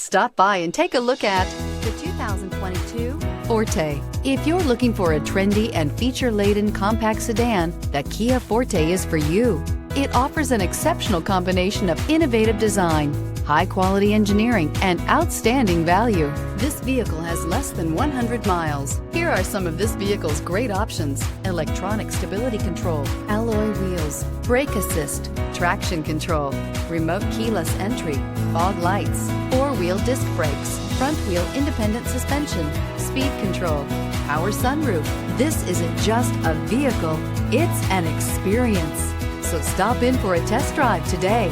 Stop by and take a look at the 2022 Forte. If you're looking for a trendy and feature-laden compact sedan, the Kia Forte is for you. It offers an exceptional combination of innovative design, high-quality engineering, and outstanding value. This vehicle has less than 100 miles. Here are some of this vehicle's great options: electronic stability control, alloy wheels, brake assist, traction control, remote keyless entry, fog lights, four-wheel disc brakes, front-wheel independent suspension, speed control, power sunroof. This isn't just a vehicle, it's an experience. So stop in for a test drive today.